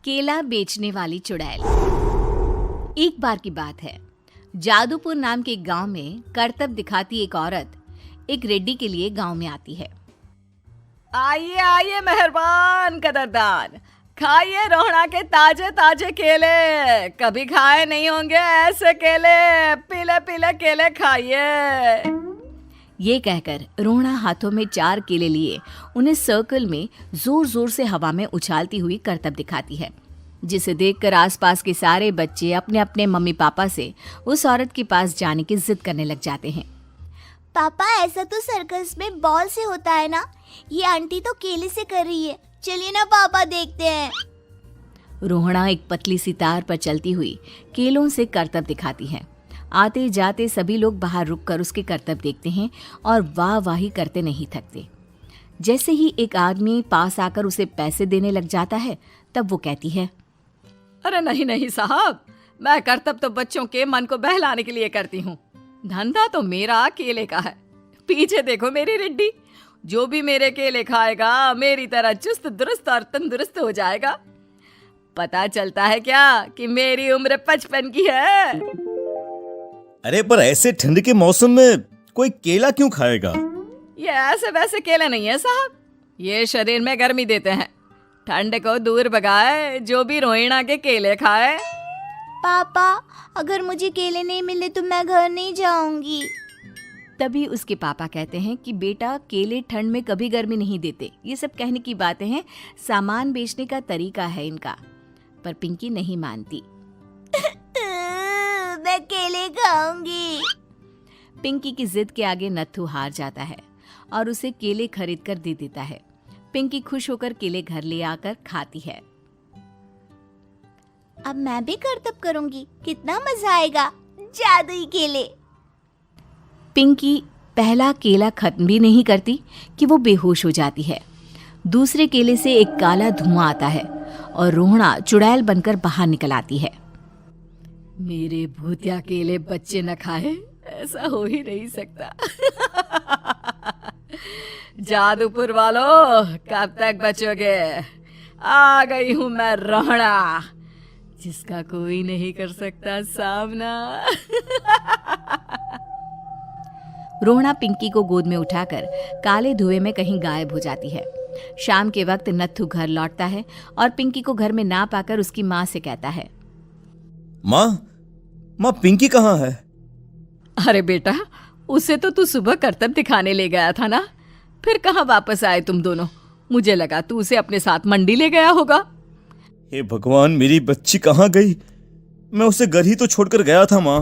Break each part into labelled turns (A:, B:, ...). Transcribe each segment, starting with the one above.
A: केला बेचने वाली चुड़ैल। एक बार की बात है, जादूपुर नाम के एक गांव में करतब दिखाती एक औरत एक रेड्डी के लिए गांव में आती है।
B: आइए आइए मेहरबान कदरदान, खाइए रोहड़ा के ताजे ताजे केले। कभी खाए नहीं होंगे ऐसे केले, पीले पीले केले खाइए।
A: ये कहकर रोहड़ा हाथों में 4 केले लिए उन्हें सर्कल में जोर जोर से हवा में उछालती हुई करतब दिखाती है, जिसे देखकर आसपास के सारे बच्चे अपने अपने मम्मी पापा से उस औरत के पास जाने की जिद करने लग जाते हैं।
C: पापा, ऐसा तो सर्कस में बॉल से होता है ना, ये आंटी तो केले से कर रही है। चलिए ना पापा, देखते हैं।
A: रोहड़ा एक पतली सी तार पर चलती हुई केलों से करतब दिखाती है। आते जाते सभी लोग बाहर रुककर उसके करतब देखते हैं और वाह वाही करते नहीं थकते। जैसे ही एक आदमी पास आकर उसे पैसे देने लग जाता है, तब वो कहती है,
B: अरे नहीं नहीं साहब, मैं करतब तो बच्चों के मन को बहलाने के लिए करती हूँ। धंधा तो मेरा केले का है। पीछे देखो मेरी रिड्डी, जो भी मेरे केले खाएगा मेरी तरह चुस्त दुरुस्त और तंदुरुस्त हो जाएगा। पता चलता है क्या कि मेरी उम्र 55 की है।
D: अरे पर ऐसे ठंड के मौसम में कोई केला क्यों खाएगा?
B: ये ऐसे वैसे केले नहीं है साहब, ये शरीर में गर्मी देते हैं। ठंड को दूर भगाए जो भी रोहिणा के केले खाए।
C: पापा, अगर मुझे केले नहीं मिले तो मैं घर नहीं जाऊंगी।
A: तभी उसके पापा कहते हैं कि बेटा, केले ठंड में कभी गर्मी नहीं देते। ये सब कहने की बातें हैं, सामान बेचने का तरीका है इनका। पर पिंकी नहीं मानती।
C: मैं केले खाऊंगी।
A: पिंकी की जिद के आगे नत्थू हार जाता है और उसे केले खरीद कर दे देता है। पिंकी खुश होकर केले घर ले आकर खाती है।
C: अब मैं भी करतब करूंगी, कितना मजा आएगा। जादुई केले।
A: पिंकी पहला केला खत्म भी नहीं करती कि वो बेहोश हो जाती है। दूसरे केले से एक काला धुआं आता है और रोहड़ा चुड़ैल बनकर बाहर निकल आती है।
B: मेरे भूतिया केले बच्चे न खाए, ऐसा हो ही नहीं सकता। जादूपुर वालों, कब तक बचोगे? आ गई हूं मैं रोहड़ा, जिसका कोई नहीं कर सकता सामना।
A: रोहड़ा पिंकी को गोद में उठाकर काले धुएं में कहीं गायब हो जाती है। शाम के वक्त नत्थू घर लौटता है और पिंकी को घर में ना पाकर उसकी माँ से कहता है,
D: माँ पिंकी कहाँ है?
B: अरे बेटा, उसे तो तू सुबह करतब दिखाने ले गया था ना, फिर कहाँ वापस आए तुम दोनों? मुझे लगा तू उसे अपने साथ मंडी ले गया होगा।
D: हे भगवान, मेरी बच्ची कहाँ गई? मैं उसे घर ही तो छोड़कर गया था माँ।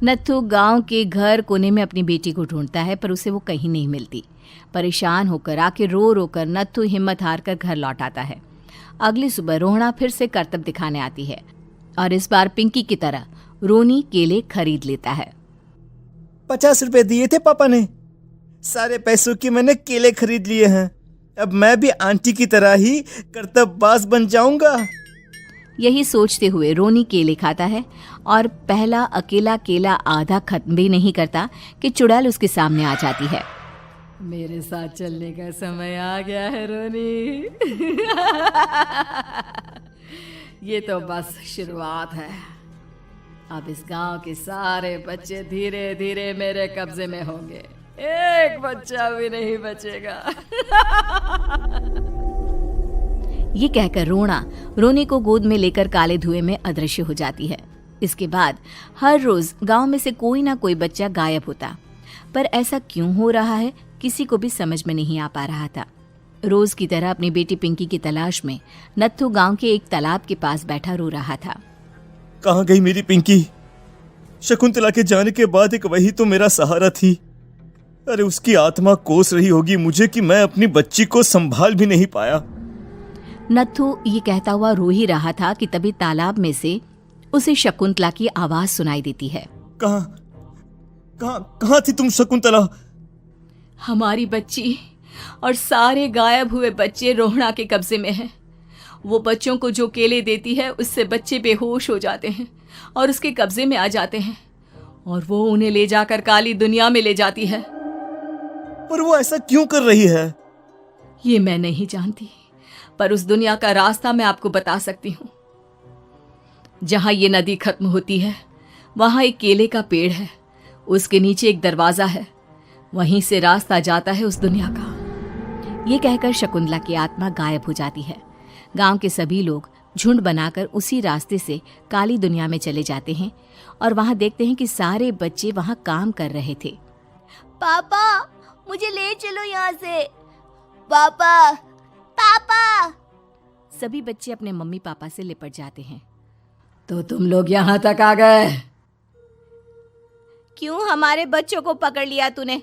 A: नत्थू गांव के घर कोने में अपनी बेटी को ढूंढता है, पर उसे वो कहीं नहीं मिलती। परेशान होकर आखिर रो रो कर नत्थू हिम्मत हार कर घर लौट आता है। अगली सुबह रोहड़ा फिर से करतब दिखाने आती है और इस बार पिंकी की तरह रोनी केले खरीद लेता है।
D: 50 रुपए दिए थे पापा ने, सारे पैसों की मैंने केले खरीद लिए हैं। अब मैं भी आंटी की तरह ही करतबबाज बन जाऊंगा।
A: यही सोचते हुए रोनी केले खाता है और पहला अकेला केला आधा खत्म भी नहीं करता कि चुड़ैल उसके सामने आ जाती है।
B: मेरे साथ चलने का समय आ गया है रोनी। ये तो बस शुरुआत है। अब इस गांव के सारे बच्चे धीरे धीरे मेरे कब्जे में होंगे, एक बच्चा भी नहीं बचेगा।
A: ये कहकर रोना रोनी को गोद में लेकर काले धुएं में अदृश्य हो जाती है। इसके बाद हर रोज गांव में से कोई ना कोई बच्चा गायब होता, पर ऐसा क्यों हो रहा है किसी को भी समझ में नहीं आ पा रहा था। रोज की तरह अपनी बेटी पिंकी की तलाश में नत्थू गांव के एक तालाब के पास बैठा रो रहा था।
D: कहाँ गई मेरी पिंकी? शकुंतला के जाने के बाद एक वही तो मेरा सहारा थी। अरे उसकी आत्मा कोस रही होगी मुझे कि मैं अपनी बच्ची को संभाल भी नहीं पाया।
A: नत्थू ये कहता हुआ रो ही रहा था कि तभी तालाब में से उसे शकुंतला की आवाज सुनाई देती है।
D: कहाँ थी तुम शकुंतला?
B: हमारी बच्ची और सारे गायब हुए बच्चे रोहड़ा के कब्जे में हैं। वो बच्चों को जो केले देती है उससे बच्चे बेहोश हो जाते हैं और उसके कब्जे में आ जाते हैं और वो उन्हें ले जाकर काली दुनिया में ले जाती है।
D: पर वो ऐसा क्यों कर रही है?
B: ये मैं नहीं जानती, पर उस दुनिया का रास्ता मैं आपको बता सकती हूँ। जहां ये नदी खत्म होती है वहां एक केले का पेड़ है, उसके नीचे एक दरवाजा है, वहीं से रास्ता जाता है उस दुनिया का। ये कहकर शकुंतला की आत्मा गायब हो जाती है। गांव के सभी लोग झुंड बनाकर उसी रास्ते से काली दुनिया में चले जाते हैं और वहां देखते हैं कि सारे बच्चे वहां काम कर रहे थे।
C: पापा मुझे ले चलो यहाँ से। पापा पापा।
A: सभी बच्चे अपने मम्मी पापा से लिपट जाते हैं।
B: तो तुम लोग यहाँ तक आ गए?
A: क्यों हमारे बच्चों को पकड़ लिया तूने?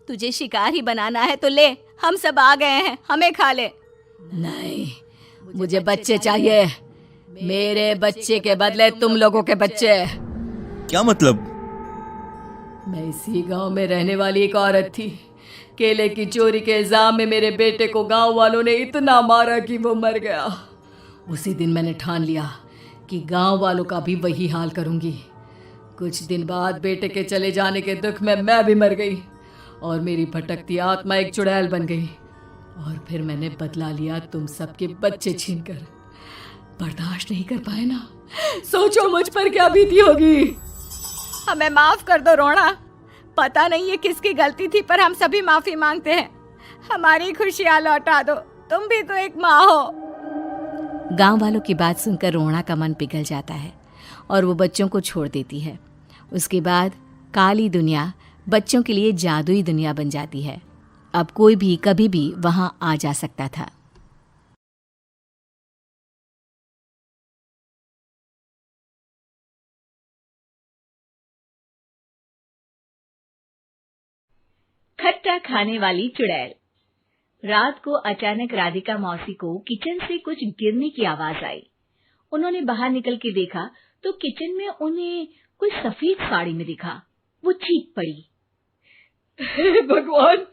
A: तुझे शिकार ही बनाना है तो ले, हम सब आ गए हैं, हमें खा ले।
B: नहीं, मुझे बच्चे चाहिए। मेरे बच्चे के बदले तुम लोगों के बच्चे।
D: क्या मतलब?
B: मैं इसी गांव में रहने वाली एक औरत थी। केले की चोरी के इल्जाम में मेरे बेटे को गांव वालों ने इतना मारा कि वो मर गया। उसी दिन मैंने ठान लिया कि गांव वालों का भी वही हाल करूंगी। कुछ दिन बाद बेटे के चले जाने के दुख में मैं भी मर गई और मेरी भटकती आत्मा एक चुड़ैल बन गई। और फिर मैंने बदला लिया तुम सबके बच्चे छीनकर। बर्दाश्त नहीं कर पाए ना, सोचो मुझ पर क्या बीती होगी।
A: हमें माफ कर दो रोना, पता नहीं ये किसकी गलती थी पर हम सभी माफी मांगते हैं। हमारी खुशियां लौटा दो, तुम भी तो एक माँ हो। गांव वालों की बात सुनकर रोना का मन पिघल जाता है और वो बच्चों को छोड़ देती है। उसके बाद काली दुनिया बच्चों के लिए जादुई दुनिया बन जाती है। अब कोई भी कभी भी वहां आ जा सकता था। खट्टा खाने वाली चुड़ैल। रात को अचानक राधिका मौसी को किचन से कुछ गिरने की आवाज आई। उन्होंने बाहर निकल के देखा तो किचन में उन्हें कोई सफेद साड़ी में दिखा। वो चीख पड़ी,
B: हे भगवान,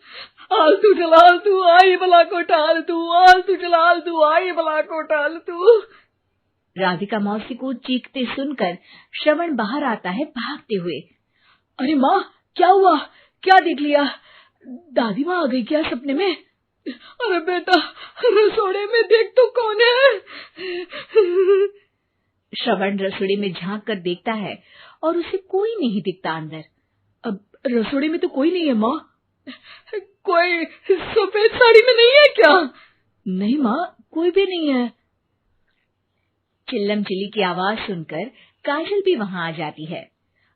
B: आलतू जलाल तू आई भला को टाल तू, आलतू जलाल तू आई भला को टाल तू।
A: राधिका मौसी को चीखते सुनकर श्रवण बाहर आता है भागते हुए।
B: अरे माँ, क्या हुआ? क्या देख लिया? दादी माँ आ गई क्या सपने में? अरे बेटा, रसोड़े में देख तो कौन है?
A: श्रवण रसोड़े में झांक कर देखता है और उसे कोई नहीं दिखता अंदर।
B: अब रसोड़े में तो कोई नहीं है माँ। कोई सफेद साड़ी में नहीं है क्या? नहीं माँ, कोई भी नहीं है।
A: चिल्लम चिल्ली की आवाज सुनकर काजल भी वहां आ जाती है।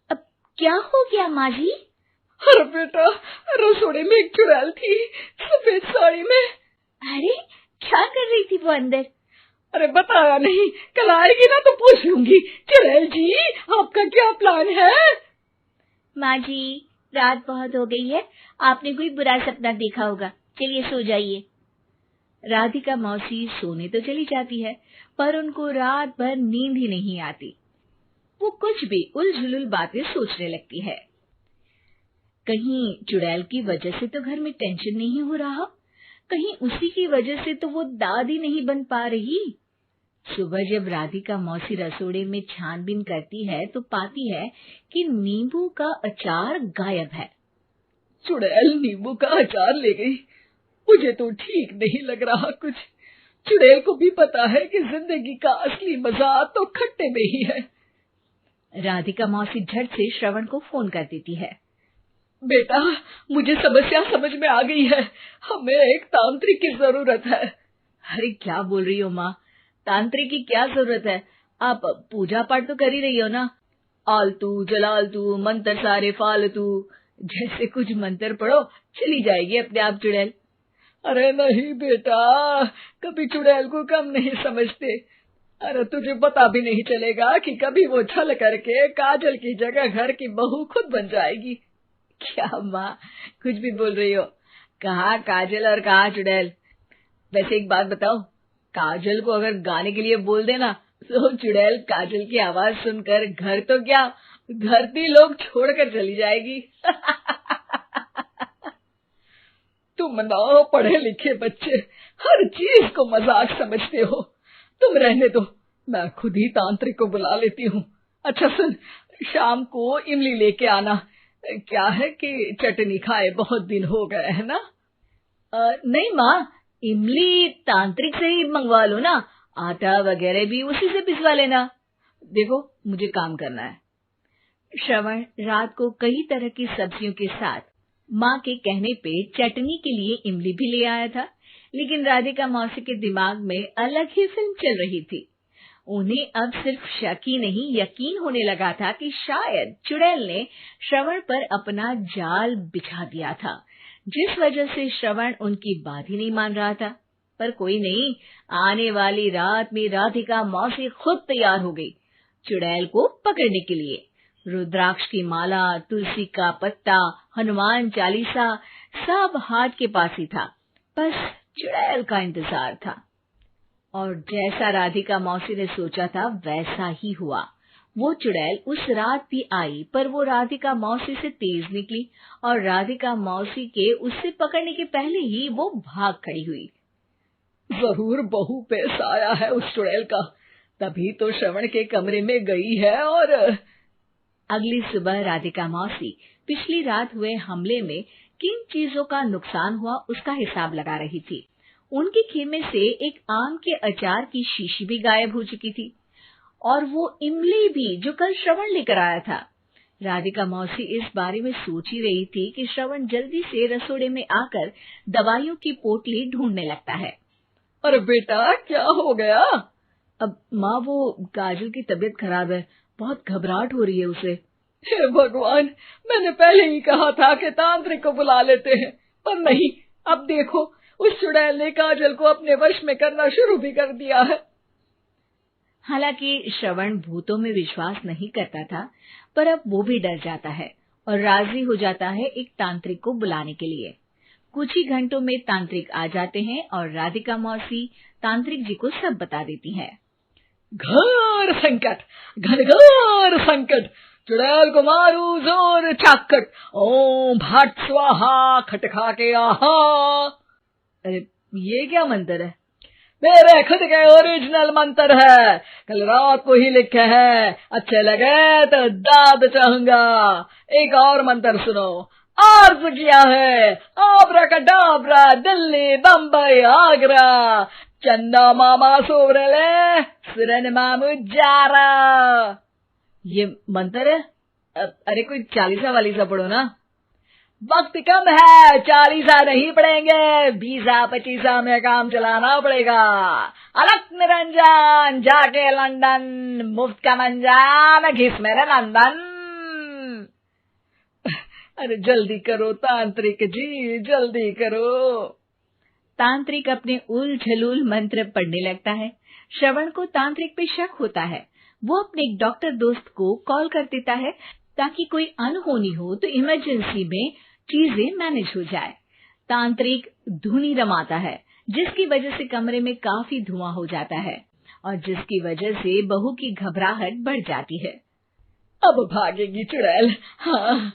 A: अब क्या हो गया माँ जी?
B: अरे बेटा, रसोड़े में एक चुड़ैल थी सफेद साड़ी में।
A: अरे क्या कर रही थी वो अंदर?
B: अरे बताया नहीं, कल आएगी ना तो पूछ लूंगी। चुड़ैल जी, आपका क्या प्लान है?
A: माँ जी, रात बहुत हो गई है, आपने कोई बुरा सपना देखा होगा, चलिए सो जाइए। राधिका मौसी सोने तो चली जाती है पर उनको रात भर नींद ही नहीं आती। वो कुछ भी उलझुल बातें सोचने लगती है। कहीं चुड़ैल की वजह से तो घर में टेंशन नहीं हो रहा, कहीं उसी की वजह से तो वो दादी नहीं बन पा रही। सुबह जब राधिका मौसी रसोड़े में छानबीन करती है तो पाती है कि नींबू का अचार गायब है।
B: चुड़ैल नींबू का अचार ले गई, मुझे तो ठीक नहीं लग रहा कुछ। चुड़ैल को भी पता है कि जिंदगी का असली मजा तो खट्टे में ही है।
A: राधिका मौसी झट से श्रवण को फोन कर देती है।
B: बेटा, मुझे समस्या समझ में आ गई है, हमें एक तांत्रिक की जरूरत है।
A: अरे क्या बोल रही हो माँ, तांत्रिक की क्या जरूरत है? आप पूजा पाठ तो कर ही रही हो ना। आलतू जलालतू मंत्र सारे फालतू जैसे कुछ मंत्र पढ़ो, चली जाएगी अपने आप चुड़ैल।
B: अरे नहीं बेटा, कभी चुड़ैल को कम नहीं समझते। अरे तुझे पता भी नहीं चलेगा कि कभी वो छल करके काजल की जगह घर की बहू खुद बन जाएगी।
A: क्या माँ, कुछ भी बोल रही हो? कहाँ काजल और कहाँ चुड़ैल? वैसे एक बात बताओ, काजल को अगर गाने के लिए बोल देना तो चुड़ैल काजल की आवाज सुनकर घर तो क्या धरती लोग छोड़कर चली जाएगी।
B: तुम ना पढ़े लिखे बच्चे हर चीज को मजाक समझते हो। तुम रहने दो, मैं खुद ही तांत्रिक को बुला लेती हूँ। अच्छा सुन, शाम को इमली लेके आना। क्या है कि चटनी खाए बहुत दिन हो गए है ना?
A: नहीं माँ, इमली तांत्रिक से ही मंगवा लो ना, आटा वगैरह भी उसी से पिसवा लेना। देखो मुझे काम करना है। श्रवण रात को कई तरह की सब्जियों के साथ माँ के कहने पे चटनी के लिए इमली भी ले आया था, लेकिन राधिका मौसी के दिमाग में अलग ही फिल्म चल रही थी। उन्हें अब सिर्फ शक ही नहीं यकीन होने लगा था कि शायद चुड़ैल ने श्रवण पर अपना जाल बिछा दिया था, जिस वजह से श्रवण उनकी बात ही नहीं मान रहा था। पर कोई नहीं, आने वाली रात में राधिका मौसी खुद तैयार हो गई चुड़ैल को पकड़ने के लिए। रुद्राक्ष की माला, तुलसी का पत्ता, हनुमान चालीसा सब हाथ के पास ही था, बस चुड़ैल का इंतजार था। और जैसा राधिका मौसी ने सोचा था वैसा ही हुआ। वो चुड़ैल उस रात भी आई, पर वो राधिका मौसी से तेज निकली और राधिका मौसी के उससे पकड़ने के पहले ही वो भाग खड़ी हुई।
B: जरूर बहू पे साया है उस चुड़ैल का, तभी तो श्रवण के कमरे में गई है। और
A: अगली सुबह राधिका मौसी पिछली रात हुए हमले में किन चीजों का नुकसान हुआ उसका हिसाब लगा रही थी। उनके खेमे से एक आम के अचार की शीशी भी गायब हो चुकी थी, और वो इमली भी जो कल श्रवण लेकर आया था। राधिका मौसी इस बारे में सोच ही रही थी कि श्रवण जल्दी से रसोड़े में आकर दवाइयों की पोटली ढूंढने लगता है।
B: अरे बेटा क्या हो गया?
A: अब माँ वो काजल की तबीयत खराब है, बहुत घबराहट हो रही है उसे।
B: हे भगवान, मैंने पहले ही कहा था कि तांत्रिक को बुला लेते हैं, पर नहीं, अब देखो उस चुड़ैल ने काजल को अपने वश में करना शुरू भी कर दिया है।
A: हालांकि श्रवण भूतों में विश्वास नहीं करता था, पर अब वो भी डर जाता है और राजी हो जाता है एक तांत्रिक को बुलाने के लिए। कुछ ही घंटों में तांत्रिक आ जाते हैं और राधिका मौसी तांत्रिक जी को सब बता देती है।
B: घोर संकट, घनघोर संकट, चुड़ैल को मारू जोर चाकट, ओम भट स्वाहा खटखा के आहा।
A: अरे ये क्या मंत्र है?
B: मेरे खुद के ओरिजिनल मंत्र है, कल रात को ही लिखे हैं, अच्छे लगे तो दाद चाहूंगा। एक और मंत्र सुनो, अर्ज किया है आब्राकडाब्रा, दिल्ली बम्बई आगरा, चंदा मामा सोरले सिरन मामू जारा।
A: ये मंत्र है? अरे कोई चालीसा वालीसा पढ़ो ना।
B: वक्त कम है, 40 नहीं पड़ेंगे, 20-25 में काम चलाना पड़ेगा। अलग निरंजन जाके लंदन, मुफ्त का मंजान घिस मेरे नंदन। अरे जल्दी करो तांत्रिक जी, जल्दी करो।
A: तांत्रिक अपने उल झलूल मंत्र पढ़ने लगता है। श्रवण को तांत्रिक पे शक होता है। वो अपने एक डॉक्टर दोस्त को कॉल कर देता है ताकि कोई अनहोनी हो तो इमरजेंसी में चीजें मैनेज हो जाए। तांत्रिक धुनी रमाता है, जिसकी वजह से कमरे में काफी धुआं हो जाता है और जिसकी वजह से बहू की घबराहट बढ़ जाती है।
B: अब भागेगी चुड़ैल। हाँ।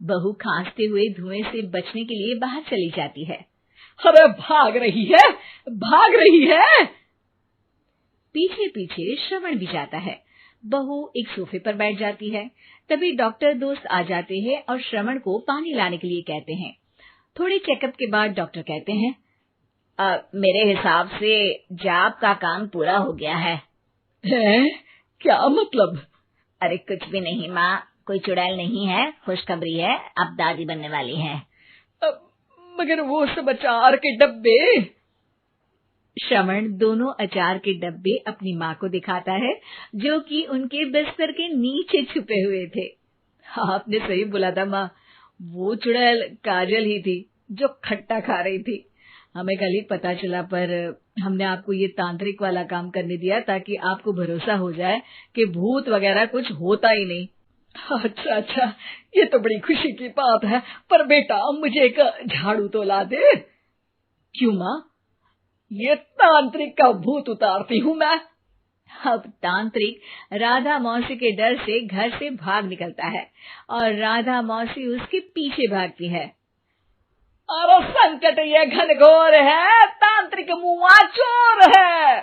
A: बहू खांसते हुए धुएं से बचने के लिए बाहर चली जाती है।
B: अरे भाग रही है, भाग रही है।
A: पीछे पीछे श्रवण भी जाता है। बहू एक सोफे पर बैठ जाती है। तभी डॉक्टर दोस्त आ जाते हैं और श्रवण को पानी लाने के लिए कहते हैं। थोड़े चेकअप के बाद डॉक्टर कहते हैं, मेरे हिसाब से जाप का काम पूरा हो गया है।
B: क्या मतलब?
A: अरे कुछ भी नहीं माँ, कोई चुड़ैल नहीं है, खुशखबरी है, अब दादी बनने वाली है।
B: मगर वो सब अचार के डब्बे।
A: श्रवण दोनों अचार के डब्बे अपनी माँ को दिखाता है, जो कि उनके बिस्तर के नीचे छुपे हुए थे। आपने सही बोला था माँ, वो चुड़ैल काजल ही थी जो खट्टा खा रही थी। हमें कल ही पता चला, पर हमने आपको ये तांत्रिक वाला काम करने दिया ताकि आपको भरोसा हो जाए कि भूत वगैरह कुछ होता ही नहीं।
B: अच्छा अच्छा, ये तो बड़ी खुशी की बात है, पर बेटा मुझे एक झाड़ू तो ला दे।
A: क्यों माँ?
B: ये तांत्रिक का भूत उतारती हूँ मैं।
A: अब तांत्रिक राधा मौसी के डर से घर से भाग निकलता है और राधा मौसी उसके पीछे भागती है।
B: अरे संकट ये घनघोर है, तांत्रिक मुआ चोर है।